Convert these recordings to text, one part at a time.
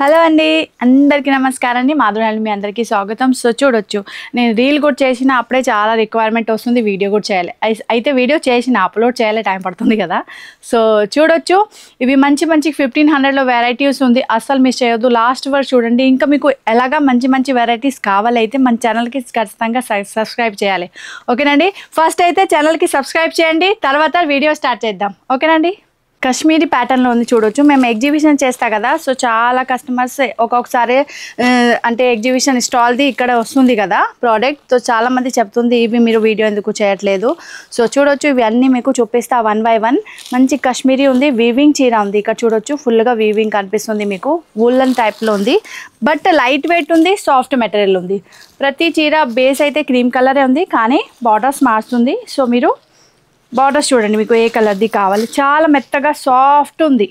Hello అండి, అందరికీ నమస్కారం అండి. మాధురాలు మీ అందరికీ స్వాగతం. సో చూడొచ్చు, నేను రీల్ కూడా చేసిన అప్పుడే చాలా రిక్వైర్మెంట్ వస్తుంది, వీడియో కూడా చేయాలి. అయితే వీడియో చేసిన అప్లోడ్ చేయాలి, టైం పడుతుంది కదా. సో చూడొచ్చు, ఇవి మంచి 1500లో వెరైటీస్ ఉంది, అస్సలు మిస్ చేయొద్దు. లాస్ట్ వరకు చూడండి. ఇంకా మీకు ఎలాగా మంచి వెరైటీస్ కావాలైతే మన ఛానల్కి ఖచ్చితంగా సబ్స్క్రైబ్ చేయాలి, ఓకేనండి. ఫస్ట్ అయితే ఛానల్కి సబ్స్క్రైబ్ చేయండి, తర్వాత వీడియో స్టార్ట్ చేద్దాం, ఓకేనండి. కాశ్మీరీ ప్యాటర్న్లో ఉంది చూడొచ్చు. మేము ఎగ్జిబిషన్ చేస్తాం కదా, సో చాలా కస్టమర్స్ ఒక్కొక్కసారి అంటే ఎగ్జిబిషన్ స్టాల్ది ఇక్కడ వస్తుంది కదా ప్రోడక్ట్, సో చాలామంది చెప్తుంది ఇవి మీరు వీడియో ఎందుకు చేయట్లేదు. సో చూడొచ్చు, ఇవి అన్నీ మీకు చూపిస్తా 1 by 1. మంచి కాశ్మీరీ ఉంది, వీవింగ్ చీర ఉంది. ఇక్కడ చూడొచ్చు, ఫుల్గా వీవింగ్ కనిపిస్తుంది మీకు, వూలన్ టైప్లో ఉంది, బట్ లైట్ వెయిట్ ఉంది, సాఫ్ట్ మెటీరియల్ ఉంది. ప్రతి చీర బేస్ అయితే క్రీమ్ కలరే ఉంది, కానీ బార్డర్స్ మారుతుంది. సో మీరు బార్డర్స్ చూడండి, మీకు ఏ కలర్ది కావాలి. చాలా మెత్తగా సాఫ్ట్ ఉంది,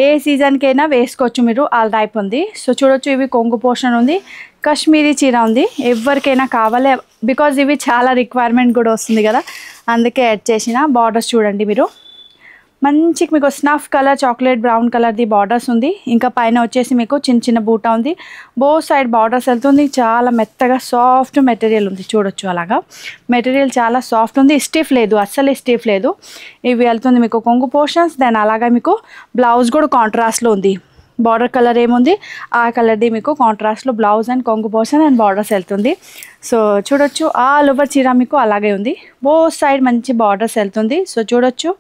ఏ సీజన్కైనా వేసుకోవచ్చు మీరు, ఆ టైప్ ఉంది. సో చూడొచ్చు, ఇవి కొంగు పోర్షన్ ఉంది, కాశ్మీరీ చీర ఉంది. ఎవరికైనా కావాలి, బికాజ్ ఇవి చాలా రిక్వైర్మెంట్ కూడా వస్తుంది కదా, అందుకే యాడ్ చేసిన. బార్డర్స్ చూడండి మీరు, మంచి మీకు స్నఫ్ కలర్, చాక్లెట్ బ్రౌన్ కలర్ది బార్డర్స్ ఉంది. ఇంకా పైన వచ్చేసి మీకు చిన్న బూటా ఉంది, బోత్ సైడ్ బార్డర్స్ వెళ్తుంది. చాలా మెత్తగా సాఫ్ట్ మెటీరియల్ ఉంది చూడొచ్చు. అలాగా మెటీరియల్ చాలా సాఫ్ట్ ఉంది, స్టిఫ్ లేదు, అస్సలు స్టిఫ్ లేదు. ఇవి వెళ్తుంది మీకు కొంగు పోర్షన్స్. దెన్ అలాగా మీకు బ్లౌజ్ కూడా కాంట్రాస్ట్లో ఉంది. బార్డర్ కలర్ ఏముంది ఆ కలర్ది మీకు కాంట్రాస్ట్లో బ్లౌజ్ అండ్ కొంగు పోర్షన్ అండ్ బార్డర్స్ వెళ్తుంది. సో చూడొచ్చు, ఆల్ ఓవర్ చీర మీకు అలాగే ఉంది, బోత్ సైడ్ మంచి బార్డర్స్ వెళ్తుంది. సో చూడొచ్చు,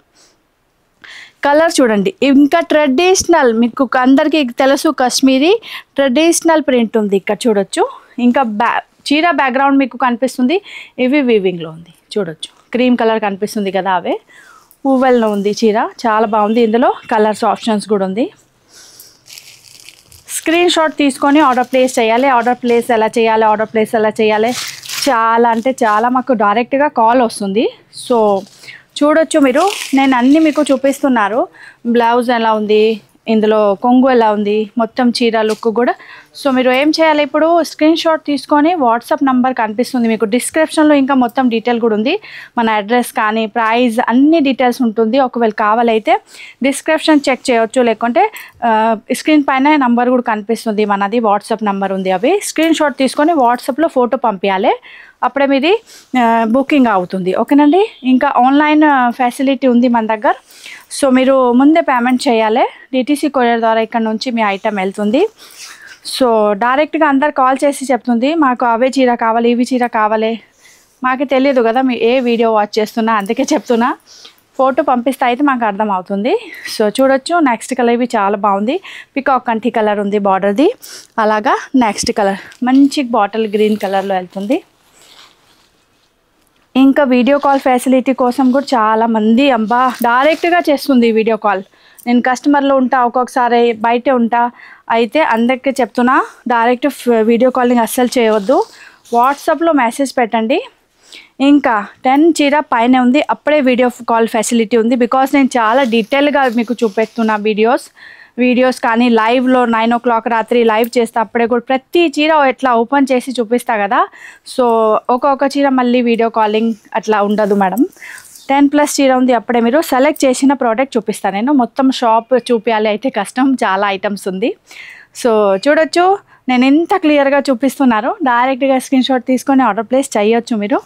కలర్ చూడండి. ఇంకా ట్రెడిషనల్, మీకు అందరికీ తెలుసు కాశ్మీరీ ట్రెడిషనల్ ప్రింట్ ఉంది ఇక్కడ చూడొచ్చు. ఇంకా చీర బ్యాక్గ్రౌండ్ మీకు కనిపిస్తుంది, ఇవి వీవింగ్లో ఉంది చూడొచ్చు. క్రీమ్ కలర్ కనిపిస్తుంది కదా, అవే ఊవెల్లో ఉంది చీర, చాలా బాగుంది. ఇందులో కలర్స్ ఆప్షన్స్ కూడా ఉంది. స్క్రీన్ షాట్ తీసుకొని ఆర్డర్ ప్లేస్ చేయాలి. ఆర్డర్ ప్లేస్ ఎలా చేయాలి, చాలా అంటే చాలా మాకు డైరెక్ట్గా కాల్ వస్తుంది. సో చూడొచ్చు మీరు, నేను అన్నీ మీకు చూపిస్తున్నారు. బ్లౌజ్ ఎలా ఉంది, ఇందులో కొంగు ఎలా ఉంది, మొత్తం చీర లుక్ కూడా. సో మీరు ఏం చేయాలి, ఇప్పుడు స్క్రీన్ షాట్ తీసుకొని వాట్సాప్ నెంబర్ కనిపిస్తుంది మీకు డిస్క్రిప్షన్లో, ఇంకా మొత్తం డీటెయిల్ కూడా ఉంది, మన అడ్రస్ కానీ ప్రైస్ అన్ని డీటెయిల్స్ ఉంటుంది. ఒకవేళ కావాలైతే డిస్క్రిప్షన్ చెక్ చేయొచ్చు, లేకుంటే స్క్రీన్ పైన నెంబర్ కూడా కనిపిస్తుంది, మనది వాట్సాప్ నెంబర్ ఉంది. అవి స్క్రీన్ షాట్ తీసుకొని వాట్సాప్లో ఫోటో పంపించాలి, అప్పుడే మీది బుకింగ్ అవుతుంది, ఓకేనండి. ఇంకా ఆన్లైన్ ఫెసిలిటీ ఉంది మన దగ్గర. సో మీరు ముందే పేమెంట్ చేయాలి, డిటీసీ కొరియర్ ద్వారా ఇక్కడ నుంచి మీ ఐటెం వెళ్తుంది. సో డైరెక్ట్గా అందరు కాల్ చేసి చెప్తుంది, మాకు అవే చీర కావాలి, ఇవి చీర కావాలి. మాకు తెలియదు కదా మీ ఏ వీడియో వాచ్ చేస్తున్నా, అందుకే చెప్తున్నా. ఫోటో పంపిస్తే అయితే మాకు అర్థం అవుతుంది. సో చూడొచ్చు, నెక్స్ట్ కలర్ ఇవి చాలా బాగుంది, పికాక్ కంటి కలర్ ఉంది బార్డర్ది. అలాగా నెక్స్ట్ కలర్ మంచి బాటిల్ గ్రీన్ కలర్లో వెళ్తుంది. ఇంకా వీడియో కాల్ ఫెసిలిటీ కోసం కూడా చాలామంది అబ్బా డైరెక్ట్గా చేస్తుంది వీడియో కాల్. నేను కస్టమర్లో ఉంటా, ఒక్కొక్కసారి బయటే ఉంటా, అయితే అందరికీ చెప్తున్నా, డైరెక్ట్ వీడియో కాలింగ్ అస్సలు చేయవద్దు, వాట్సాప్లో మెసేజ్ పెట్టండి. ఇంకా 10 చీర పైన ఉంది, అప్పుడే వీడియో కాల్ ఫెసిలిటీ ఉంది. బికాస్ నేను చాలా డీటెయిల్గా మీకు చూపెడుతున్నా వీడియోస్ కానీ లైవ్లో 9 o'clock రాత్రి లైవ్ చేస్తా, అప్పుడే కూడా ప్రతి చీర ఎట్లా ఓపెన్ చేసి చూపిస్తా కదా. సో ఒక్కొక్క చీర మళ్ళీ వీడియో కాలింగ్ అట్లా ఉండదు మేడం. 10+ చీర ఉంది, అప్పుడే మీరు సెలెక్ట్ చేసిన ప్రోడక్ట్ చూపిస్తాను. నేను మొత్తం షాప్ చూపించాలి అయితే కష్టం, చాలా ఐటమ్స్ ఉంది. సో చూడొచ్చు, నేను ఎంత క్లియర్గా చూపిస్తున్నారు. డైరెక్ట్గా స్క్రీన్ షాట్ తీసుకొని ఆర్డర్ ప్లేస్ చేయొచ్చు మీరు.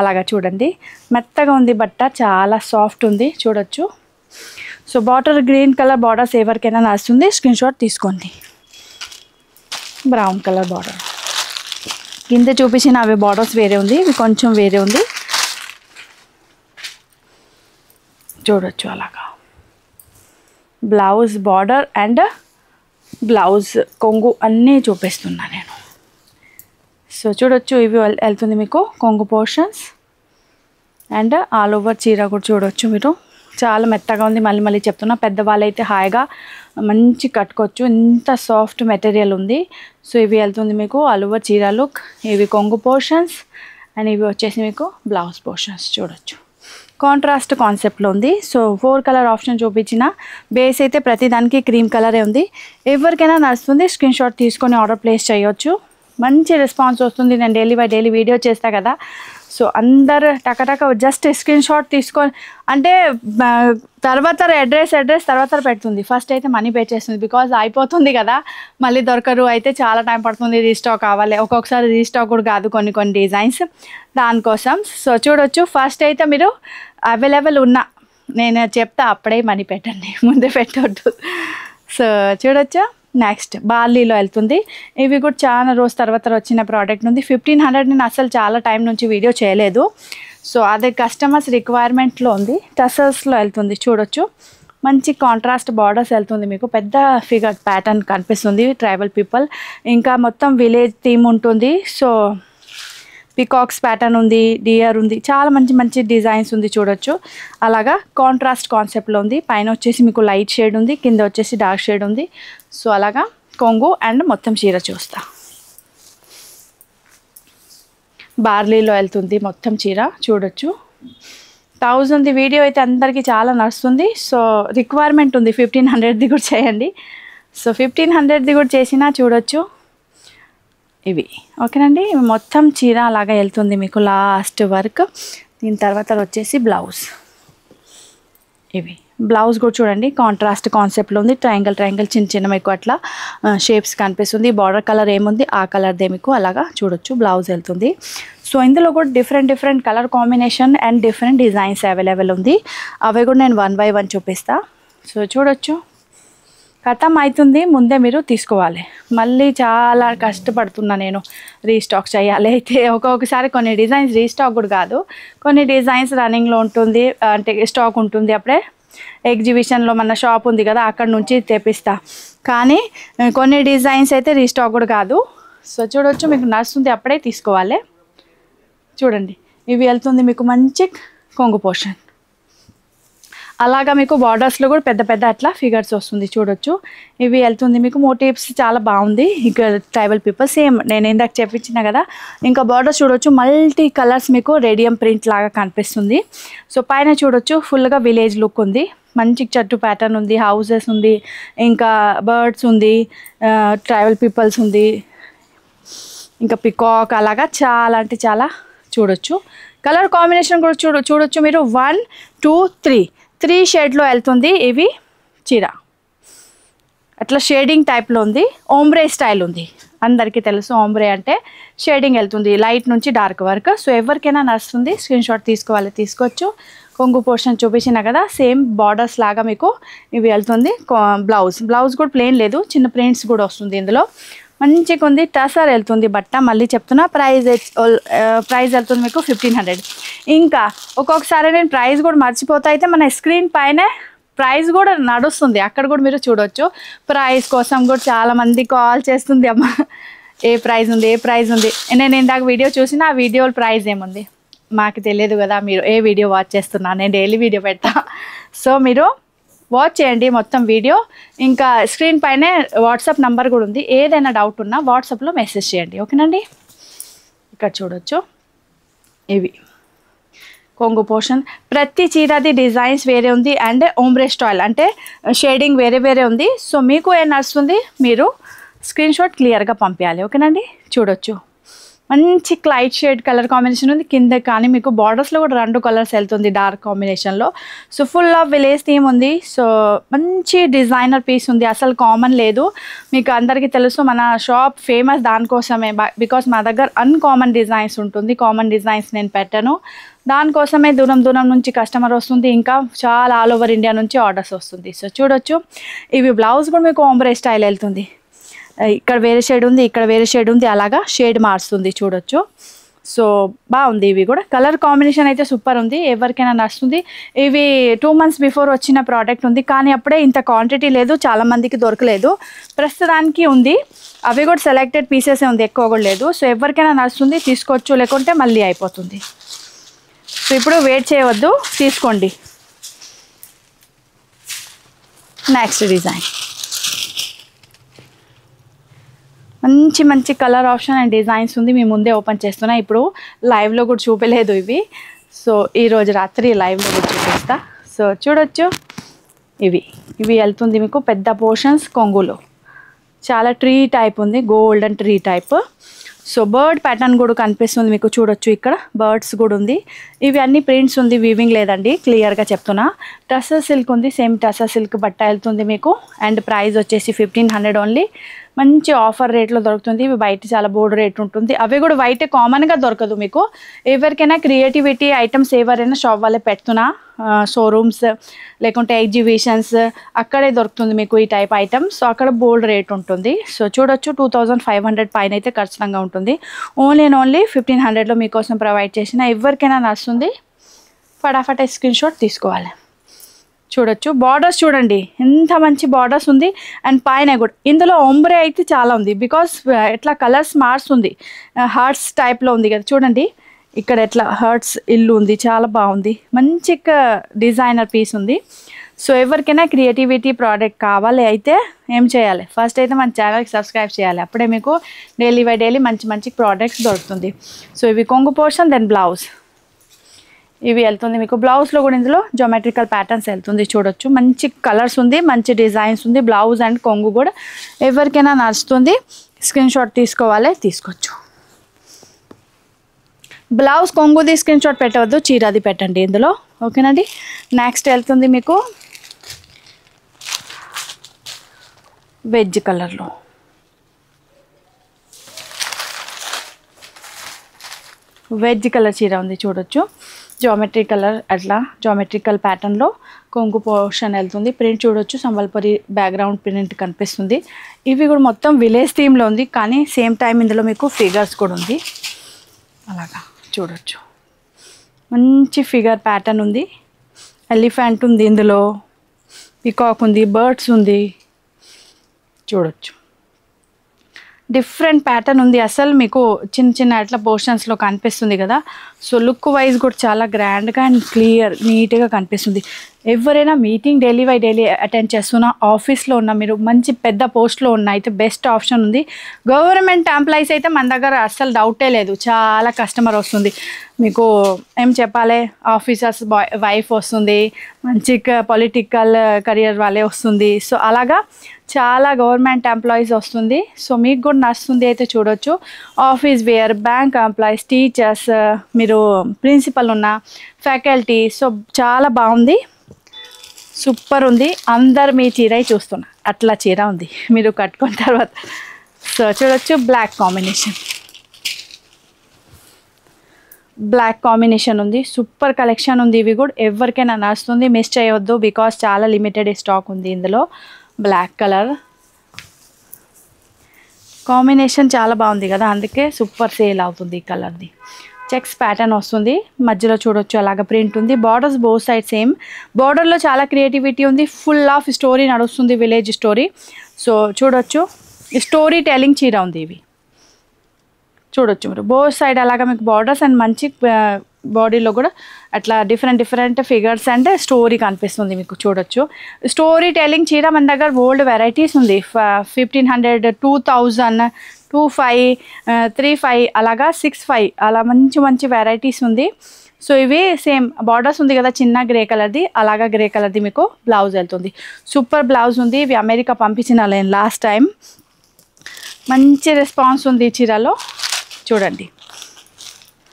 అలాగా చూడండి, మెత్తగా ఉంది బట్ట, చాలా సాఫ్ట్ ఉంది చూడొచ్చు. So border green colour borders ఎవరికైనా నడుస్తుంది, స్క్రీన్ షాట్ తీసుకోండి. బ్రౌన్ కలర్ బార్డర్ కింద చూపించిన అవి బార్డర్స్ వేరే ఉంది, ఇవి కొంచెం వేరే ఉంది చూడొచ్చు. అలాగా బ్లౌజ్ బార్డర్ అండ్ బ్లౌజ్ కొంగు అన్నీ చూపిస్తున్నా నేను. సో చూడొచ్చు, ఇవి వెళ్తుంది మీకు కొంగు పోర్షన్స్ అండ్ ఆల్ ఓవర్ చీర కూడా చూడొచ్చు మీరు. చాలా మెత్తగా ఉంది, మళ్ళీ చెప్తున్నా, పెద్దవాళ్ళైతే హాయిగా మంచి కట్టుకోవచ్చు, ఇంత సాఫ్ట్ మెటీరియల్ ఉంది. సో ఇవి వెళ్తుంది మీకు ఆల్ ఓవర్ చీర లుక్, ఇవి కొంగు పోర్షన్స్ అండ్ ఇవి వచ్చేసి మీకు బ్లౌజ్ పోర్షన్స్ చూడొచ్చు. కాంట్రాస్ట్ కాన్సెప్ట్లో ఉంది. సో 4 కలర్ ఆప్షన్ చూపించిన, బేస్ అయితే ప్రతి దానికి క్రీమ్ కలరే ఉంది. ఎవరికైనా నడుస్తుంది, స్క్రీన్ షాట్ తీసుకొని ఆర్డర్ ప్లేస్ చేయొచ్చు. మంచి రెస్పాన్స్ వస్తుంది. నేను డైలీ బై డైలీ వీడియో చేస్తా కదా, సో అందరు టకటక జస్ట్ స్క్రీన్ షాట్ తీసుకొని అంటే తర్వాత అడ్రస్ తర్వాత పెడుతుంది. ఫస్ట్ అయితే మనీ పే చేస్తుంది, బికాజ్ అయిపోతుంది కదా, మళ్ళీ దొరకరు, అయితే చాలా టైం పడుతుంది, రీస్టాక్ కావాలి, ఒక్కొక్కసారి రీస్టాక్ కూడా కాదు కొన్ని డిజైన్స్, దానికోసం. సో చూడొచ్చు, ఫస్ట్ అయితే మీరు అవైలబుల్ ఉన్న నేను చెప్తా అప్పుడే మనీ పెట్టండి, ముందే పెట్టొద్దు. సో చూడొచ్చా, నెక్స్ట్ బార్లీలో వెళ్తుంది. ఇవి కూడా చాలా రోజు తర్వాత వచ్చిన ప్రోడక్ట్ ఉంది. 1500 నేను అసలు చాలా టైం నుంచి వీడియో చేయలేదు, సో అదే కస్టమర్స్ రిక్వైర్మెంట్లో ఉంది. టసల్స్లో వెళ్తుంది, చూడొచ్చు మంచి కాంట్రాస్ట్ బార్డర్స్ వెళ్తుంది, మీకు పెద్ద ఫిగర్ ప్యాటర్న్ కనిపిస్తుంది, ట్రైబల్ పీపుల్, ఇంకా మొత్తం విలేజ్ థీమ్ ఉంటుంది. సో పికాక్స్ ప్యాటర్న్ ఉంది, డియర్ ఉంది, చాలా మంచి డిజైన్స్ ఉంది, చూడొచ్చు. అలాగా కాంట్రాస్ట్ కాన్సెప్ట్లో ఉంది. పైన వచ్చేసి మీకు లైట్ షేడ్ ఉంది, కింద వచ్చేసి డార్క్ షేడ్ ఉంది. సో అలాగా కొంగు అండ్ మొత్తం చీర చూస్తా. బార్లీలో వెళ్తుంది మొత్తం చీర, చూడొచ్చు. 1000 వీడియో అయితే అందరికీ చాలా నడుస్తుంది. సో రిక్వైర్మెంట్ ఉంది 1500ది కూడా చేయండి. సో 1500ది కూడా చేసినా చూడొచ్చు. ఇవి ఓకేనండి, మొత్తం చీర అలాగా వెళ్తుంది మీకు లాస్ట్ వర్క్. దీని తర్వాత వచ్చేసి బ్లౌజ్. ఇవి బ్లౌజ్ కూడా చూడండి, కాంట్రాస్ట్ కాన్సెప్ట్లో ఉంది. ట్రయాంగిల్ చిన్న మీకు అట్లా షేప్స్ కనిపిస్తుంది. బార్డర్ కలర్ ఏముంది ఆ కలర్దే మీకు అలాగా చూడొచ్చు బ్లౌజ్ వెళ్తుంది. సో ఇందులో కూడా different colour combination and different designs available ఉంది. అవి కూడా నేను 1 by 1 చూపిస్తా. సో చూడొచ్చు, ఖతం అవుతుంది, ముందే మీరు తీసుకోవాలి. మళ్ళీ చాలా కష్టపడుతున్నా నేను రీస్టాక్ చేయాలి. అయితే ఒక్కొక్కసారి కొన్ని డిజైన్స్ రీస్టాక్ కూడా కాదు, కొన్ని డిజైన్స్ రన్నింగ్లో ఉంటుంది, అంటే స్టాక్ ఉంటుంది. అప్పుడే ఎగ్జిబిషన్లో మన షాప్ ఉంది కదా, అక్కడ నుంచి తెప్పిస్తా. కానీ కొన్ని డిజైన్స్ అయితే రీస్టాక్ కూడా కాదు. సో చూడొచ్చు, మీకు నడుస్తుంది అప్పుడే తీసుకోవాలి. చూడండి, ఇవి వెళ్తుంది మీకు మంచి కొంగు పోర్షన్. అలాగా మీకు బార్డర్స్లో కూడా పెద్ద అట్లా ఫిగర్స్ వస్తుంది, చూడొచ్చు. ఇవి వెళ్తుంది మీకు మోటివ్స్ చాలా బాగుంది. ఇక ట్రైబల్ పీపుల్ సేమ్ నేను ఇందాక చెప్పించిన కదా. ఇంకా బార్డర్స్ చూడొచ్చు, మల్టీ కలర్స్ మీకు రేడియం ప్రింట్ లాగా కనిపిస్తుంది. సో పైన చూడొచ్చు, ఫుల్గా విలేజ్ లుక్ ఉంది, మంచి చెట్టు ప్యాటర్న్ ఉంది, హౌసెస్ ఉంది, ఇంకా బర్డ్స్ ఉంది, ట్రైబల్ పీపుల్స్ ఉంది, ఇంకా పికాక్, అలాగా చాలా అంటే చాలా చూడొచ్చు. కలర్ కాంబినేషన్ కూడా చూడొచ్చు మీరు. 1 2 3 షేడ్లో వెళ్తుంది. ఇవి చీర అట్లా షేడింగ్ టైప్లో ఉంది, ఓంబ్రే స్టైల్ ఉంది. అందరికీ తెలుసు ఓంబ్రే అంటే షేడింగ్ వెళ్తుంది, లైట్ నుంచి డార్క్ వరకు. సో ఎవరికైనా నడుస్తుంది, స్క్రీన్ షాట్ తీసుకోవాలి, తీసుకోవచ్చు. కొంగు పోర్షన్ చూపించిన కదా, సేమ్ బార్డర్స్ లాగా మీకు ఇవి వెళ్తుంది. బ్లౌజ్ కూడా ప్లెయిన్ లేదు, చిన్న ప్రింట్స్ కూడా వస్తుంది ఇందులో. మంచిగా ఉంది, టసర్ వెళ్తుంది బట్ట. మళ్ళీ చెప్తున్నా, ప్రైస్ వెళ్తుంది మీకు 1500. ఇంకా ఒక్కొక్కసారి నేను ప్రైస్ కూడా మర్చిపోతా, అయితే మన స్క్రీన్ పైన ప్రైస్ కూడా నడుస్తుంది, అక్కడ కూడా మీరు చూడొచ్చు. ప్రైస్ కోసం కూడా చాలామంది కాల్ చేస్తుంది, అమ్మ ఏ ప్రైస్ ఉంది. నేను ఇందాక వీడియో చూసిన ఆ వీడియో ప్రైస్ ఏముంది మాకు తెలియదు కదా, మీరు ఏ వీడియో వాచ్ చేస్తున్నా, నేను డైలీ వీడియో పెడతా. సో మీరు వాచ్ చేయండి మొత్తం వీడియో. ఇంకా స్క్రీన్ పైనే వాట్సాప్ నెంబర్ కూడా ఉంది, ఏదైనా డౌట్ ఉన్నా వాట్సాప్లో మెసేజ్ చేయండి, ఓకేనండి. ఇక్కడ చూడొచ్చు, ఇవి కొంగు పోర్షన్. ప్రతి చీరది డిజైన్స్ వేరే ఉంది అండ్ ఓంబ్రే స్టైల్ అంటే షేడింగ్ వేరే ఉంది. సో మీకు ఏం నడుస్తుంది, మీరు స్క్రీన్ షాట్ క్లియర్గా పంపించాలి, ఓకేనండి. చూడొచ్చు, మంచి లైట్ షేడ్ కలర్ కాంబినేషన్ ఉంది కింద, కానీ మీకు బార్డర్స్లో కూడా 2 కలర్స్ వెళ్తుంది డార్క్ కాంబినేషన్లో. So full of village theme ఉంది. సో మంచి డిజైనర్ పీస్ ఉంది, అసలు కామన్ లేదు. మీకు అందరికీ తెలుసు మన షాప్ ఫేమస్ దానికోసమే, బికాస్ మా దగ్గర అన్కామన్ డిజైన్స్ ఉంటుంది, కామన్ డిజైన్స్ నేను పెట్టను. దానికోసమే దూరం నుంచి కస్టమర్ వస్తుంది, ఇంకా చాలా ఆల్ ఓవర్ ఇండియా నుంచి ఆర్డర్స్ వస్తుంది. సో చూడొచ్చు, ఇవి బ్లౌజ్ కూడా మీకు ఓంబ్రే స్టైల్ వెళ్తుంది. ఇక్కడ వేరే షేడ్ ఉంది, ఇక్కడ వేరే షేడ్ ఉంది, అలాగా షేడ్ మారుస్తుంది, చూడొచ్చు. సో బాగుంది. ఇవి కూడా కలర్ కాంబినేషన్ అయితే సూపర్ ఉంది, ఎవరికైనా నచ్చుతుంది. ఇవి 2 months బిఫోర్ వచ్చిన ప్రోడక్ట్ ఉంది, కానీ అప్పుడే ఇంత క్వాంటిటీ లేదు, చాలామందికి దొరకలేదు. ప్రస్తుతానికి ఉంది, అవి కూడా సెలెక్టెడ్ పీసెస్ ఉంది, ఎక్కువ కూడా లేదు. సో ఎవరికైనా నచ్చుతుంది, తీసుకోవచ్చు, లేకుంటే మళ్ళీ అయిపోతుంది. సో ఇప్పుడు వెయిట్ చేయవద్దు, తీసుకోండి. నెక్స్ట్ డిజైన్ మంచి కలర్ ఆప్షన్ అండ్ డిజైన్స్ ఉంది, మీ ముందే ఓపెన్ చేస్తున్నా. ఇప్పుడు లైవ్లో కూడా చూపలేదు ఇవి, సో ఈరోజు రాత్రి లైవ్లో కూడా చూపిస్తా. సో చూడొచ్చు, ఇవి వెళ్తుంది మీకు పెద్ద పోర్షన్స్ కొంగులో, చాలా ట్రీ టైప్ ఉంది, golden tree type. So bird pattern కూడా కనిపిస్తుంది మీకు, చూడొచ్చు ఇక్కడ బర్డ్స్ కూడా ఉంది. ఇవి అన్ని ప్రింట్స్ ఉంది, వీవింగ్ లేదండి, క్లియర్గా చెప్తున్నా. టస్సర్ సిల్క్ ఉంది, సేమ్ టస్సర్ సిల్క్ బట్ట వెళ్తుంది మీకు. అండ్ ప్రైస్ వచ్చేసి 1500 ఓన్లీ. మంచి ఆఫర్ రేట్లో దొరుకుతుంది. ఇవి బయట చాలా బోర్డు రేట్ ఉంటుంది. అవి కూడా బయట కామన్గా దొరకదు మీకు. ఎవరికైనా క్రియేటివిటీ ఐటమ్స్ ఎవరైనా షాప్ వాళ్ళే పెడుతున్నా, షోరూమ్స్ లేకుంటే ఎగ్జిబిషన్స్ అక్కడే దొరుకుతుంది మీకు ఈ టైప్ ఐటమ్స్. సో అక్కడ బోల్డ్ రేట్ ఉంటుంది. సో చూడొచ్చు 2500 పైన అయితే ఖచ్చితంగా ఉంటుంది. ఓన్లీ అండ్ ఓన్లీ 1500లో మీకోసం ప్రొవైడ్ చేసిన. ఎవరికైనా నచ్చుతుంది, ఫటాఫట్ స్క్రీన్ షాట్ తీసుకోవాలి. చూడొచ్చు బార్డర్స్ చూడండి ఎంత మంచి బార్డర్స్ ఉంది. అండ్ పైన కూడా ఇందులో ఒంబ్రే అయితే చాలా ఉంది, బికాస్ ఎట్లా కలర్స్ మారుస్తుంది, హార్ట్స్ టైప్లో ఉంది కదా చూడండి. ఇక్కడ ఎట్లా హర్ట్స్ ఇల్లు ఉంది, చాలా బాగుంది. మంచి డిజైనర్ పీస్ ఉంది. సో ఎవరికైనా క్రియేటివిటీ ప్రోడక్ట్ కావాలి అయితే ఏం చేయాలి, ఫస్ట్ అయితే మన ఛానల్కి సబ్స్క్రైబ్ చేయాలి. అప్పుడే మీకు డైలీ బై డైలీ మంచి మంచి ప్రోడక్ట్స్ దొరుకుతుంది. సో ఇవి కొంగు పోర్షన్, దెన్ బ్లౌజ్ ఇవి వెళ్తుంది మీకు. బ్లౌజ్లో కూడా ఇందులో జోమెట్రికల్ ప్యాటర్న్స్ వెళ్తుంది. చూడొచ్చు మంచి కలర్స్ ఉంది, మంచి డిజైన్స్ ఉంది. బ్లౌజ్ అండ్ కొంగు కూడా ఎవరికైనా నచ్చుతుంది, స్క్రీన్ షాట్ తీసుకోవాలి, తీసుకోవచ్చు. బ్లౌజ్ కొంగుది స్క్రీన్ షాట్ పెట్టవద్దు, చీరది పెట్టండి ఇందులో, ఓకేనండి. నెక్స్ట్ వెళ్తుంది మీకు వెజ్ కలర్లో. వెజ్ కలర్ చీర ఉంది చూడొచ్చు. జామెట్రీ కలర్, అట్లా జామెట్రికల్ ప్యాటర్న్లో కొంగు పోర్షన్ వెళ్తుంది. ప్రింట్ చూడొచ్చు, సంబల్పురి బ్యాక్గ్రౌండ్ ప్రింట్ కనిపిస్తుంది. ఇవి కూడా మొత్తం విలేజ్ థీమ్లో ఉంది, కానీ సేమ్ టైం ఇందులో మీకు ఫిగర్స్ కూడా ఉంది. అలాగా చూడొచ్చు మంచి ఫిగర్ ప్యాటర్న్ ఉంది. ఎలిఫెంట్ ఉంది ఇందులో, పికాక్ ఉంది, బర్డ్స్ ఉంది. చూడొచ్చు డిఫరెంట్ ప్యాటర్న్ ఉంది. అసలు మీకు చిన్న చిన్న అట్లా పోర్షన్స్లో కనిపిస్తుంది కదా. సో లుక్ వైజ్ కూడా చాలా గ్రాండ్గా అండ్ క్లియర్ నీట్గా కనిపిస్తుంది. ఎవరైనా meeting daily by daily attend చేస్తున్నా, ఆఫీస్లో ఉన్న, మీరు మంచి పెద్ద పోస్ట్లో ఉన్న అయితే బెస్ట్ ఆప్షన్ ఉంది. గవర్నమెంట్ ఎంప్లాయీస్ అయితే మన దగ్గర అస్సలు డౌటే లేదు, చాలా కస్టమర్ వస్తుంది మీకు. ఏం చెప్పాలి, ఆఫీసర్స్ వైఫ్ వస్తుంది, మంచి పొలిటికల్ కెరియర్ వాళ్ళే వస్తుంది. సో అలాగా చాలా గవర్నమెంట్ ఎంప్లాయీస్ వస్తుంది. సో మీకు కూడా నచ్చుతుంది అయితే చూడొచ్చు. Office wear, bank employees, teachers, మీరు ప్రిన్సిపల్ ఉన్న, ఫ్యాకల్టీ. సో చాలా బాగుంది, సూపర్ ఉంది. అందరు మీ చీర చూస్తున్నా, అట్లా చీర ఉంది మీరు కట్టుకున్న తర్వాత. సో చూడొచ్చు బ్లాక్ కాంబినేషన్, బ్లాక్ కాంబినేషన్ ఉంది. సూపర్ కలెక్షన్ ఉంది. ఇవి కూడా ఎవరికైనా నచ్చుతుంది, మిస్ చేయవద్దు, బికాస్ చాలా లిమిటెడ్ స్టాక్ ఉంది ఇందులో. బ్లాక్ కలర్ కాంబినేషన్ చాలా బాగుంది కదా, అందుకే సూపర్ సేల్ అవుతుంది ఈ కలర్ది. చెక్స్ ప్యాటర్న్ వస్తుంది, మధ్యలో చూడొచ్చు అలాగ ప్రింట్ ఉంది. Borders both side same. బార్డర్లో చాలా క్రియేటివిటీ ఉంది, ఫుల్ ఆఫ్ స్టోరీ నడుస్తుంది, విలేజ్ స్టోరీ. సో చూడొచ్చు స్టోరీ టెల్లింగ్ చీర ఉంది. ఇవి చూడొచ్చు మీరు బోత్ సైడ్ అలాగా మీకు బార్డర్స్ అండ్ మంచి బాడీలో కూడా అట్లా డిఫరెంట్ ఫిగర్స్ అండ్ స్టోరీ కనిపిస్తుంది మీకు. చూడొచ్చు స్టోరీ టెల్లింగ్ చీర మన దగ్గర ఓల్డ్ వెరైటీస్ ఉంది. 1500, 2000, 25, 35 అలాగా 65 అలా మంచి వెరైటీస్ ఉంది. సో ఇవి సేమ్ బార్డర్స్ ఉంది కదా చిన్న గ్రే కలర్ది, అలాగా గ్రే కలర్ది మీకు బ్లౌజ్ వెళ్తుంది. సూపర్ బ్లౌజ్ ఉంది. ఇవి అమెరికా పంపించిన నేను లాస్ట్ టైం. మంచి రెస్పాన్స్ ఉంది ఈ చీరలో. చూడండి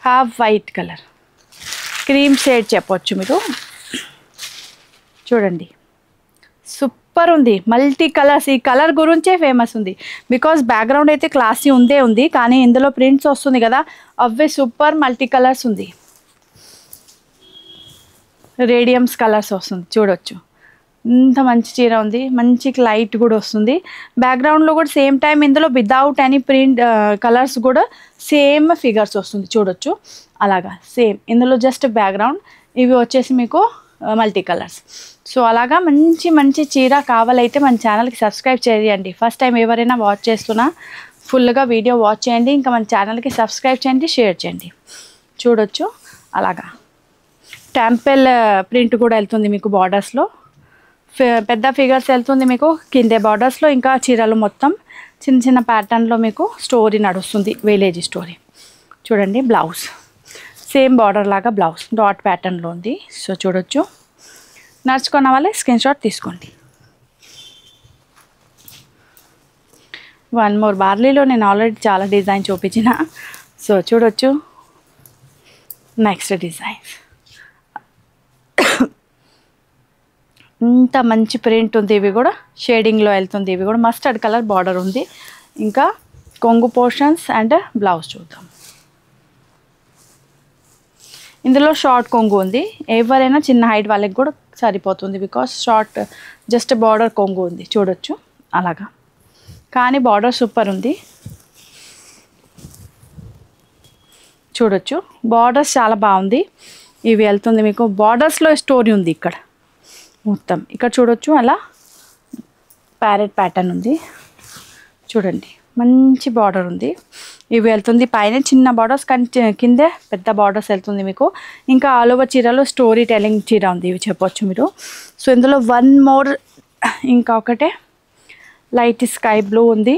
half white colour, cream shade చెప్పొచ్చు మీరు. చూడండి సూపర్ ఉంది, మల్టీ కలర్స్. ఈ కలర్ గురించే ఫేమస్ ఉంది, బికాస్ బ్యాక్గ్రౌండ్ అయితే క్లాసీ ఉంది, కానీ ఇందులో ప్రింట్స్ వస్తుంది కదా, అవే సూపర్ మల్టీ కలర్స్ ఉంది. రేడియమ్స్ కలర్స్ వస్తుంది చూడొచ్చు. ఇంత మంచి చీర ఉంది, మంచి లైట్ కూడా వస్తుంది. బ్యాక్గ్రౌండ్లో కూడా సేమ్ టైం ఇందులో వితౌట్ ఎనీ ప్రింట్ కలర్స్ కూడా సేమ్ ఫిగర్స్ వస్తుంది చూడొచ్చు. అలాగా సేమ్ ఇందులో జస్ట్ బ్యాక్గ్రౌండ్, ఇవి వచ్చేసి మీకు మల్టీ కలర్స్. సో అలాగా మంచి చీర కావాలైతే మన ఛానల్కి సబ్స్క్రైబ్ చేయండి. ఫస్ట్ టైం ఎవరైనా వాచ్ చేస్తున్నా ఫుల్గా వీడియో వాచ్ చేయండి, ఇంకా మన ఛానల్కి సబ్స్క్రైబ్ చేయండి, షేర్ చేయండి. చూడొచ్చు అలాగా టెంపుల్ ప్రింట్ కూడా వెళ్తుంది మీకు. బార్డర్స్లో పెద్ద ఫిగర్స్ వెళ్తుంది మీకు కిందే బార్డర్స్లో. ఇంకా చీరలు మొత్తం చిన్న ప్యాటర్న్లో మీకు స్టోరీ నడుస్తుంది, విలేజ్ స్టోరీ. చూడండి బ్లౌజ్ సేమ్ బార్డర్ లాగా బ్లౌజ్ డాట్ ప్యాటర్న్లో ఉంది. సో చూడొచ్చు, నడుచుకున్న వాళ్ళే స్క్రీన్ షాట్ తీసుకోండి. వన్ మోర్ బార్లీలో నేను ఆల్రెడీ చాలా డిజైన్ చూపించిన. సో చూడొచ్చు నెక్స్ట్ డిజైన్స్. ఇంత మంచి ప్రింట్ ఉంది. ఇవి కూడా షేడింగ్లో వెళ్తుంది. ఇవి కూడా మస్టర్డ్ కలర్ బార్డర్ ఉంది. ఇంకా కొంగు పోర్షన్స్ అండ్ బ్లౌజ్ చూద్దాం. ఇందులో షార్ట్ కొంగు ఉంది. ఎవరైనా చిన్న హైట్ వాళ్ళకి కూడా సరిపోతుంది. బికాస్ షార్ట్ జస్ట్ బార్డర్ కొంగు ఉంది చూడొచ్చు అలాగా. కానీ బార్డర్ సూపర్ ఉంది చూడొచ్చు. బార్డర్స్ చాలా బాగుంది. ఇవి వెళ్తుంది మీకు బార్డర్స్లో స్టోరీ ఉంది ఇక్కడ మొత్తం. ఇక్కడ చూడొచ్చు అలా ప్యారెట్ ప్యాటర్న్ ఉంది చూడండి. మంచి బార్డర్ ఉంది. ఇవి వెళ్తుంది పైన చిన్న బార్డర్స్ కానీ కిందే పెద్ద బార్డర్స్ వెళ్తుంది మీకు. ఇంకా ఆల్ ఓవర్ చీరలో స్టోరీ టెలింగ్ చీర ఉంది ఇవి చెప్పొచ్చు మీరు. సో ఇందులో వన్ మోర్ ఇంకా ఒకటే లైట్ స్కై బ్లూ ఉంది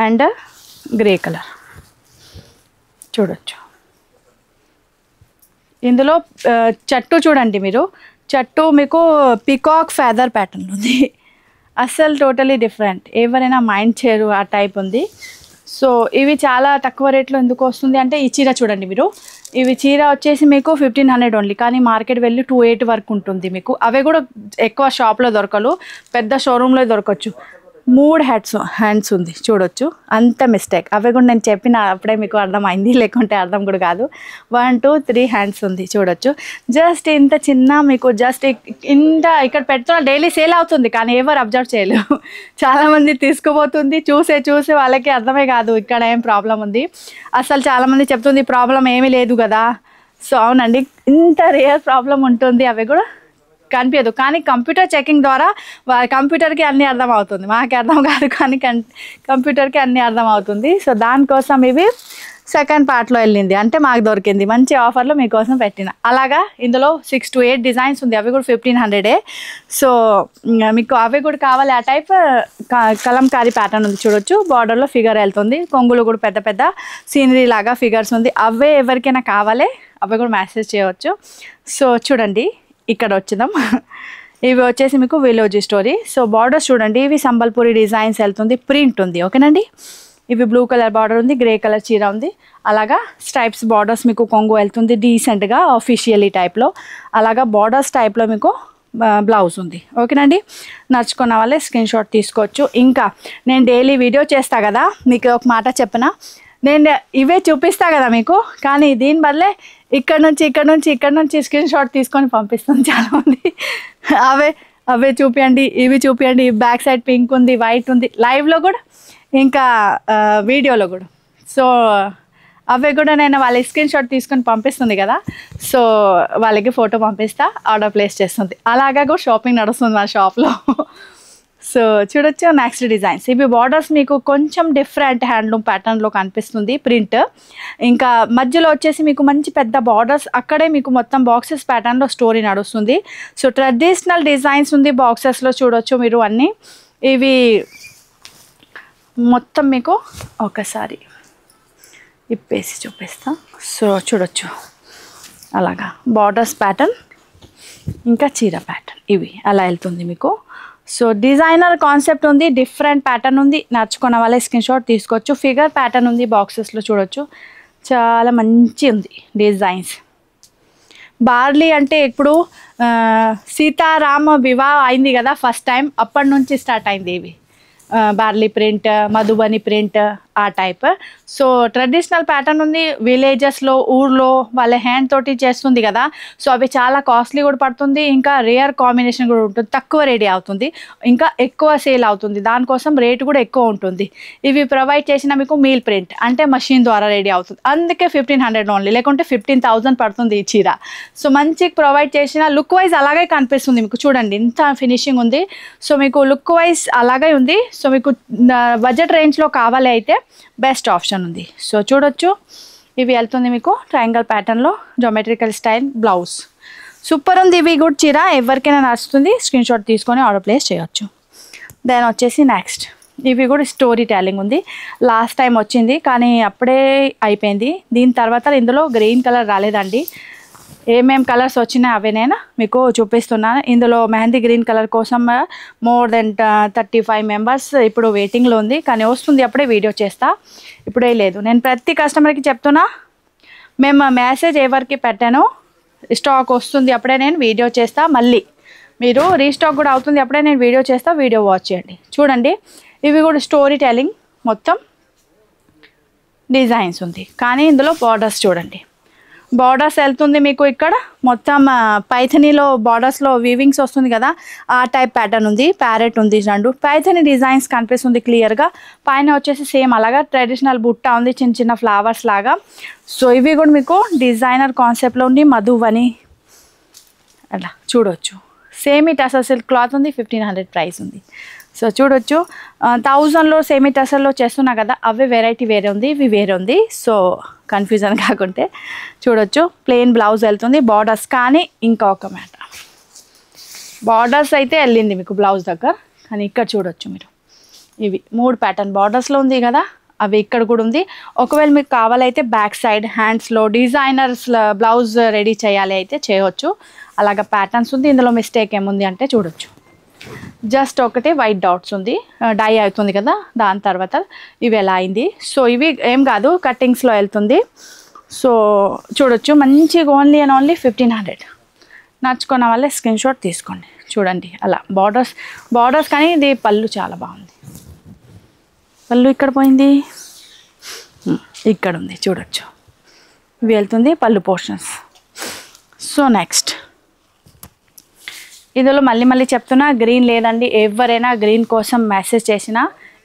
అండ్ గ్రే కలర్ చూడొచ్చు. ఇందులో చట్టు చూడండి మీరు. చట్టు మీకు పికాక్ ఫెదర్ ప్యాటర్న్ ఉంది. అస్సలు టోటలీ డిఫరెంట్. ఎవరైనా మైండ్ చేయరు ఆ టైప్ ఉంది. సో ఇవి చాలా తక్కువ రేట్లో ఎందుకు వస్తుంది అంటే ఈ చీర చూడండి మీరు. ఇవి చీర వచ్చేసి మీకు 1500 ఓన్లీ. కానీ మార్కెట్ వెళ్ళి 28 వరకు ఉంటుంది మీకు. అవే కూడా ఎక్కువ షాప్లో దొరకలు, పెద్ద షోరూంలో దొరకచ్చు. 3 హ్యాండ్స్ ఉంది చూడొచ్చు. అంత మిస్టేక్. అవి కూడా నేను చెప్పిన అప్పుడే మీకు అర్థమైంది, లేకుంటే అర్థం కూడా కాదు. 1 2 3 హ్యాండ్స్ ఉంది చూడొచ్చు. జస్ట్ ఇంత చిన్న మీకు జస్ట్ ఇంత ఇక్కడ పెడుతున్న డైలీ సేల్ అవుతుంది కానీ ఎవరు అబ్జర్వ్ చేయలేరు. చాలామంది తీసుకుపోతుంది చూసే వాళ్ళకి అర్థమే కాదు ఇక్కడ ఏం ప్రాబ్లం ఉంది. అసలు చాలామంది చెప్తుంది ప్రాబ్లం ఏమీ లేదు కదా. సో అవునండి, ఇంత రేర్ ప్రాబ్లం ఉంటుంది. అవి కూడా కనిపించదు కానీ కంప్యూటర్ చెకింగ్ ద్వారా కంప్యూటర్కి అన్నీ అర్థం అవుతుంది. మాకు అర్థం కాదు కానీ కంప్యూటర్కి అన్నీ అర్థం అవుతుంది. సో దానికోసం ఇవి సెకండ్ పార్ట్లో వెళ్ళింది అంటే మాకు దొరికింది. మంచి ఆఫర్లో మీకోసం పెట్టిన. అలాగా ఇందులో 6 to 8 డిజైన్స్ ఉంది. అవి కూడా 1500. సో మీకు అవి కూడా కావాలి ఆ టైప్ కలంకారీ ప్యాటర్న్ ఉంది చూడొచ్చు. బార్డర్లో ఫిగర్ వెళ్తుంది. కొంగులు కూడా పెద్ద పెద్ద సీనరీ లాగా ఫిగర్స్ ఉంది. అవే ఎవరికైనా కావాలి అవి కూడా మెసేజ్ చేయవచ్చు. సో చూడండి ఇక్కడ వచ్చిందాం. ఇవి వచ్చేసి మీకు విలేజ్ స్టోరీ. సో బార్డర్స్ చూడండి. ఇవి సంబల్పూరి డిజైన్స్ వెళ్తుంది. ప్రింట్ ఉంది ఓకేనండి. ఇవి బ్లూ కలర్ బార్డర్ ఉంది. గ్రే కలర్ చీర ఉంది. అలాగా స్ట్రైప్స్ బార్డర్స్ మీకు కొంగు వెళ్తుంది డీసెంట్గా ఆఫీషియల్లీ టైప్లో. అలాగా బార్డర్స్ టైప్లో మీకు బ్లౌజ్ ఉంది ఓకేనండి. నచ్చుకున్న వాళ్ళే స్క్రీన్ షాట్ తీసుకోవచ్చు. ఇంకా నేను డైలీ వీడియో చేస్తా కదా, మీకు ఒక మాట చెప్పనా, నేను ఇవే చూపిస్తా కదా మీకు, కానీ దీని బదులే ఇక్కడ నుంచి స్క్రీన్ షాట్ తీసుకొని పంపిస్తుంది చాలామంది. అవే చూపించండి, ఇవి చూపించండి. బ్యాక్ సైడ్ పింక్ ఉంది, వైట్ ఉంది లైవ్లో కూడా, ఇంకా వీడియోలో కూడా. సో అవి కూడా నేను వాళ్ళ స్క్రీన్ షాట్ తీసుకొని పంపిస్తుంది కదా, సో వాళ్ళకి ఫోటో పంపిస్తా, ఆర్డర్ ప్లేస్ చేస్తుంది. అలాగా కూడా షాపింగ్ నడుస్తుంది మా షాప్లో. సో చూడొచ్చు నెక్స్ట్ డిజైన్స్. ఇవి బార్డర్స్ మీకు కొంచెం డిఫరెంట్ హ్యాండ్లూమ్ ప్యాటర్న్లో కనిపిస్తుంది ప్రింట్. ఇంకా మధ్యలో వచ్చేసి మీకు మంచి పెద్ద బార్డర్స్, అక్కడే మీకు మొత్తం బాక్సెస్ ప్యాటర్న్లో స్టోరీ నడుస్తుంది. సో ట్రెడిషనల్ డిజైన్స్ ఉంది బాక్సెస్లో చూడొచ్చు మీరు అన్నీ. ఇవి మొత్తం మీకు ఒకసారి ఇప్పేసి చూపిస్తా. సో చూడొచ్చు అలాగా బార్డర్స్ ప్యాటర్న్, ఇంకా చీర ప్యాటర్న్, ఇవి అలా వెళ్తుంది మీకు. సో డిజైనర్ కాన్సెప్ట్ ఉంది, డిఫరెంట్ ప్యాటర్న్ ఉంది. నచ్చుకున్న వాళ్ళే స్క్రీన్ షాట్ తీసుకోవచ్చు. ఫిగర్ ప్యాటర్న్ ఉంది బాక్సెస్లో చూడొచ్చు. చాలా మంచి ఉంది డిజైన్స్. బార్లీ అంటే ఇప్పుడు సీతారామ వివాహ అయింది కదా ఫస్ట్ టైం, అప్పటి నుంచి స్టార్ట్ అయింది ఇవి. బార్లీ ప్రింట్, మధుబని ప్రింట్ ఆ టైప్. సో ట్రెడిషనల్ ప్యాటర్న్ ఉంది. విలేజెస్లో ఊర్లో వాళ్ళ హ్యాండ్ తోటి చేస్తుంది కదా, సో అవి చాలా కాస్ట్లీ కూడా పడుతుంది. ఇంకా రేర్ కాంబినేషన్ కూడా ఉంటుంది, తక్కువ రెడీ అవుతుంది, ఇంకా ఎక్కువ సేల్ అవుతుంది, దానికోసం రేటు కూడా ఎక్కువ ఉంటుంది. ఇవి ప్రొవైడ్ చేసిన మీకు మీల్ ప్రింట్ అంటే మషిన్ ద్వారా రెడీ అవుతుంది, అందుకే 1500 ఓన్లీ, లేకుంటే 15,000 పడుతుంది ఈ చీర. సో మంచి ప్రొవైడ్ చేసిన లుక్ వైజ్ అలాగే కనిపిస్తుంది మీకు. చూడండి ఇంత ఫినిషింగ్ ఉంది. సో మీకు లుక్ వైజ్ అలాగే ఉంది. సో మీకు బడ్జెట్ రేంజ్లో కావాలి అయితే బెస్ట్ ఆప్షన్ ఉంది. సో చూడొచ్చు ఇవి వెళ్తుంది మీకు ట్రయాంగల్ ప్యాటర్న్లో జామెట్రికల్ స్టైల్ బ్లౌజ్. సూపర్ ఉంది. ఇవి కూడా చీర ఎవరికైనా నచ్చుతుంది, స్క్రీన్ షాట్ తీసుకొని ఆర్డర్ ప్లేస్ చేయొచ్చు. దెన్ వచ్చేసి నెక్స్ట్ ఇవి కూడా స్టోరీ టెల్లింగ్ ఉంది. లాస్ట్ టైం వచ్చింది కానీ అప్పుడే అయిపోయింది. దీని తర్వాత ఇందులో గ్రీన్ కలర్ రాలేదండి. ఏమేం కలర్స్ వచ్చినాయి అవే నేను మీకు చూపిస్తున్నాను. ఇందులో మెహందీ గ్రీన్ కలర్ కోసం మోర్ దెన్ 35 మెంబర్స్ ఇప్పుడు వెయిటింగ్లో ఉంది. కానీ వస్తుంది అప్పుడే వీడియో చేస్తా, ఇప్పుడే లేదు. నేను ప్రతి కస్టమర్కి చెప్తున్నా, మేము మెసేజ్ ఎవరికి పెట్టాను, స్టాక్ వస్తుంది అప్పుడే నేను వీడియో చేస్తా. మళ్ళీ మీరు రీస్టాక్ కూడా అవుతుంది అప్పుడే నేను వీడియో చేస్తా, వీడియో వాచ్ చేయండి. చూడండి ఇవి కూడా స్టోరీ టెల్లింగ్ మొత్తం డిజైన్స్ ఉంది. కానీ ఇందులో బార్డర్స్ చూడండి, బార్డర్స్ వెళ్తుంది మీకు ఇక్కడ మొత్తం పైథనీలో బార్డర్స్లో వీవింగ్స్ వస్తుంది కదా, ఆ టైప్ ప్యాటర్న్ ఉంది. ప్యారెట్ ఉంది, రెండు పైథనీ డిజైన్స్ కనిపిస్తుంది క్లియర్గా. పైన వచ్చేసి సేమ్ అలాగా ట్రెడిషనల్ బుట్ట ఉంది, చిన్న చిన్న ఫ్లవర్స్ లాగా. సో ఇవి కూడా మీకు డిజైనర్ కాన్సెప్ట్లో ఉండి మధువని అలా చూడవచ్చు. సేమీ టసర్ సిల్క్ క్లాత్ ఉంది, 1500 ప్రైస్ ఉంది. సో చూడొచ్చు 1000లో సేమీ టసర్లో చేస్తున్నా కదా, అవి వెరైటీ వేరే ఉంది, ఇవి వేరే ఉంది. సో కన్ఫ్యూజన్ కాకుంటే చూడొచ్చు. ప్లెయిన్ బ్లౌజ్ వెళ్తుంది, బార్డర్స్ కానీ ఇంకా ఒక మ్యాటర్, బార్డర్స్ అయితే వెళ్ళింది మీకు బ్లౌజ్ దగ్గర. కానీ ఇక్కడ చూడొచ్చు మీరు, ఇవి 3 ప్యాటర్న్ బార్డర్స్లో ఉంది కదా, అవి ఇక్కడ కూడా ఉంది. ఒకవేళ మీకు కావాలైతే బ్యాక్ సైడ్ హ్యాండ్స్లో డిజైనర్స్ బ్లౌజ్ రెడీ చేయాలి అయితే చేయవచ్చు. అలాగ ప్యాటర్న్స్ ఉంది. ఇందులో మిస్టేక్ ఏముంది అంటే చూడొచ్చు, జస్ట్ ఒకటి వైట్ డాట్స్ ఉంది, డై అవుతుంది కదా, దాని తర్వాత ఇవి ఎలా అయింది. సో ఇవి ఏం కాదు, కట్టింగ్స్లో వెళ్తుంది. సో చూడొచ్చు మంచిగా ఓన్లీ అండ్ ఓన్లీ 1500. నచ్చుకున్న వాళ్ళే స్క్రీన్ షాట్ తీసుకోండి. చూడండి అలా బార్డర్స్ కానీ ఇది పళ్ళు చాలా బాగుంది. పళ్ళు ఇక్కడ పోయింది, ఇక్కడ ఉంది చూడొచ్చు, ఇవి వెళ్తుంది పళ్ళు పోర్షన్స్. సో నెక్స్ట్ ఇందులో మళ్ళీ చెప్తున్నా, గ్రీన్ లేదండి. ఎవరైనా గ్రీన్ కోసం మెసేజ్ చేసినా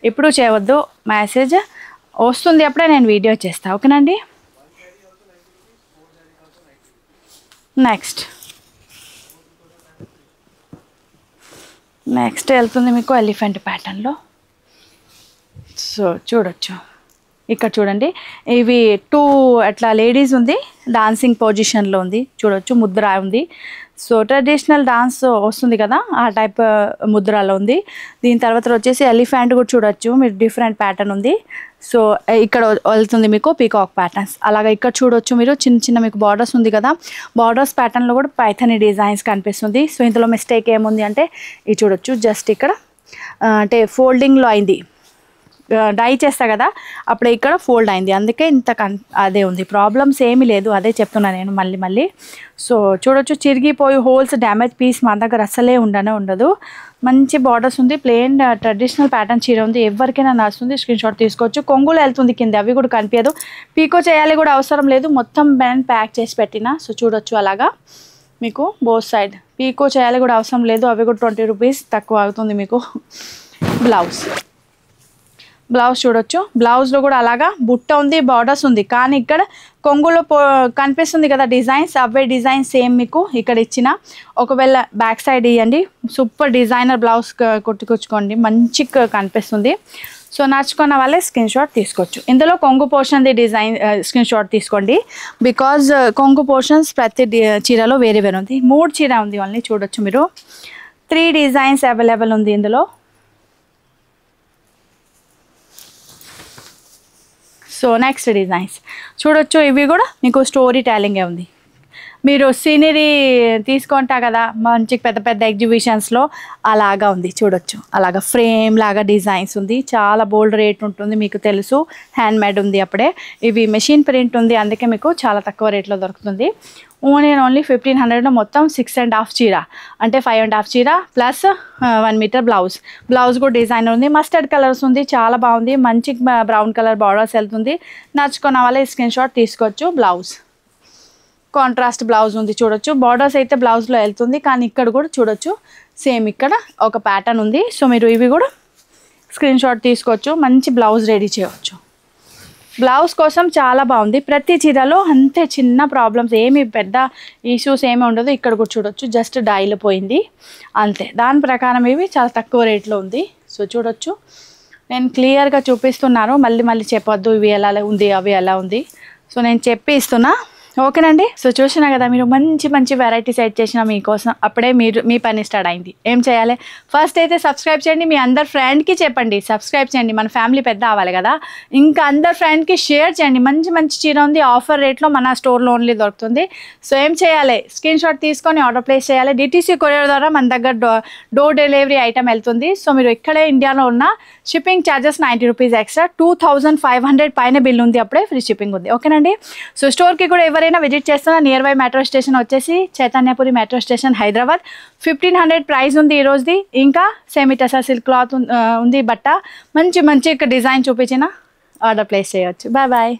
ఇప్పుడు చేయవద్దు, మెసేజ్ వస్తుంది అప్పుడే నేను వీడియో చేస్తా, ఓకేనండి. నెక్స్ట్ వెళ్తుంది మీకు ఎలిఫెంట్ ప్యాటర్న్లో. సో చూడొచ్చు ఇక్కడ చూడండి, ఇవి 2 అట్లా లేడీస్ ఉంది, డాన్సింగ్ పొజిషన్లో ఉంది చూడొచ్చు, ముద్ర ఉంది. సో ట్రెడిషనల్ డాన్స్ వస్తుంది కదా, ఆ టైప్ ముద్రలో ఉంది. దీని తర్వాత వచ్చేసి ఎలిఫెంట్ కూడా చూడొచ్చు మీరు, డిఫరెంట్ ప్యాటర్న్ ఉంది. సో ఇక్కడ వెళ్తుంది మీకు పీకాక్ ప్యాటర్న్స్. అలాగే ఇక్కడ చూడొచ్చు మీరు, చిన్న మీకు బార్డర్స్ ఉంది కదా, బార్డర్స్ ప్యాటర్న్లో కూడా పైథనీ డిజైన్స్ కనిపిస్తుంది. సో ఇందులో మిస్టేక్ ఏముంది అంటే ఇది చూడొచ్చు, జస్ట్ ఇక్కడ అంటే ఫోల్డింగ్లో అయింది, డై చేస్తా కదా అప్పుడే ఇక్కడ ఫోల్డ్ అయింది, అందుకే ఇంత అదే ఉంది. ప్రాబ్లమ్స్ ఏమీ లేదు, అదే చెప్తున్నా నేను మళ్ళీ. సో చూడొచ్చు చిరిగిపోయి హోల్స్ డ్యామేజ్ పీస్ మా దగ్గర అసలే ఉండదు. మంచి బార్డర్స్ ఉంది, ప్లెయిన్ ట్రెడిషనల్ ప్యాటర్న్ చీర ఉంది, ఎవరికైనా నడుస్తుంది, స్క్రీన్ షాట్ తీసుకోవచ్చు. కొంగులు వెళ్తుంది కింద, అవి కూడా కనిపించదు, పీకో చేయాలి కూడా అవసరం లేదు, మొత్తం బ్యాండ్ ప్యాక్ చేసి పెట్టిన. సో చూడొచ్చు అలాగా మీకు బోత్ సైడ్ పీకో చేయాలి కూడా అవసరం లేదు, అవి కూడా 20 రూపీస్ తక్కువ అవుతుంది మీకు. బ్లౌజ్ చూడొచ్చు, బ్లౌజ్లో కూడా అలాగా బుట్ట ఉంది, బార్డర్స్ ఉంది. కానీ ఇక్కడ కొంగులో కనిపిస్తుంది కదా డిజైన్స్, అవే డిజైన్స్ సేమ్ మీకు ఇక్కడ ఇచ్చిన. ఒకవేళ బ్యాక్ సైడ్ ఇవ్వండి, సూపర్ డిజైనర్ బ్లౌజ్ కుట్టుకొచ్చుకోండి, మంచిగా కనిపిస్తుంది. సో నచ్చుకున్న వాళ్ళే స్క్రీన్ షాట్ తీసుకోవచ్చు. ఇందులో కొంగు పోర్షన్ది డిజైన్ స్క్రీన్ షాట్ తీసుకోండి, బికాజ్ కొంగు పోర్షన్స్ ప్రతి చీరలో వేరే ఉంది. 3 చీర ఉంది ఓన్లీ, చూడొచ్చు మీరు. 3 డిజైన్స్ అవైలబుల్ ఉంది ఇందులో. సో నెక్స్ట్ డిజైన్స్ చూడొచ్చు, ఇవి కూడా మీకు స్టోరీ టెల్లింగే ఉంది. మీరు సీనరీ తీసుకుంటా కదా మంచి పెద్ద ఎగ్జిబిషన్స్లో, అలాగా ఉంది చూడొచ్చు. అలాగా ఫ్రేమ్ లాగా డిజైన్స్ ఉంది, చాలా బోల్డ్ రేట్ ఉంటుంది మీకు తెలుసు, హ్యాండ్మేడ్ ఉంది అప్పుడే. ఇవి మెషిన్ ప్రింట్ ఉంది, అందుకే మీకు చాలా తక్కువ రేట్లో దొరుకుతుంది. ఓన్లీ 1500లో మొత్తం 6.5 చీర, అంటే 5.5 చీర ప్లస్ 1 మీటర్ బ్లౌజ్ కూడా డిజైనర్ ఉంది. మస్టర్డ్ కలర్స్ ఉంది, చాలా బాగుంది, మంచి బ్రౌన్ కలర్ బార్డర్స్ వెళ్తుంది. నచ్చుకున్న వాళ్ళే స్క్రీన్ షాట్ తీసుకోవచ్చు. బ్లౌజ్ కాంట్రాస్ట్ బ్లౌజ్ ఉంది చూడొచ్చు, బార్డర్స్ అయితే బ్లౌజ్లో వెళ్తుంది. కానీ ఇక్కడ కూడా చూడొచ్చు సేమ్ ఇక్కడ ఒక ప్యాటర్న్ ఉంది. సో మీరు ఇవి కూడా స్క్రీన్ షాట్ తీసుకోవచ్చు, మంచి బ్లౌజ్ రెడీ చేయవచ్చు. బ్లౌజ్ కోసం చాలా బాగుంది, ప్రతి చీరలో అంతే, చిన్న ప్రాబ్లమ్స్ ఏమి పెద్ద ఇష్యూస్ ఏమీ ఉండదు. ఇక్కడ కూడా చూడొచ్చు జస్ట్ డైలో పోయింది అంతే, దాని ప్రకారం ఇవి చాలా తక్కువ రేట్లో ఉంది. సో చూడొచ్చు నేను క్లియర్గా చూపిస్తున్నాను, మళ్ళీ చెప్పొద్దు ఇవి ఎలా ఉంది అవి ఎలా ఉంది. సో నేను చెప్పి ఇస్తున్నా, ఓకేనండి. సో చూసినా కదా మీరు మంచి మంచి వెరైటీ సెట్ చేసిన మీకోసం. అప్పుడే మీ పని స్టార్ట్ అయింది. ఏం చేయాలి, ఫస్ట్ అయితే సబ్స్క్రైబ్ చేయండి, మీ అందరు ఫ్రెండ్కి చెప్పండి సబ్స్క్రైబ్ చేయండి, మన ఫ్యామిలీ పెద్ద అవ్వాలి కదా. ఇంకా అందరు ఫ్రెండ్కి షేర్ చేయండి. మంచి మంచి చీర ఉంది, ఆఫర్ రేట్లో మన స్టోర్లో ఓన్లీ దొరుకుతుంది. సో ఏం చేయాలి, స్క్రీన్ షాట్ తీసుకొని ఆర్డర్ ప్లేస్ చేయాలి. డిటీసీ కొరియర్ ద్వారా మన దగ్గర డోర్ డెలివరీ ఐటమ్ వెళ్తుంది. సో మీరు ఇక్కడే ఇండియాలో ఉన్న షిప్పింగ్ ఛార్జెస్ 90 రూపీస్ ఎక్స్ట్రా, 2500 పైన బిల్ ఉంది, అప్పుడే ఫ్రీ షిప్పింగ్ ఉంది. ఓకేనండి. సో స్టోర్కి కూడా ఎవరైనా విజిట్ చేస్తున్నా, నియర్ బై మెట్రో స్టేషన్ వచ్చేసి Chaitanyapuri metro station Hyderabad. 1500 price ఉంది ఈ రోజుది. ఇంకా సెమీ టసర్ సిల్క్ క్లాత్ ఉంది బట్ట, మంచి మంచి డిజైన్ చూపించిన ఆర్డర్ ప్లేస్ చేయవచ్చు. Bye bye.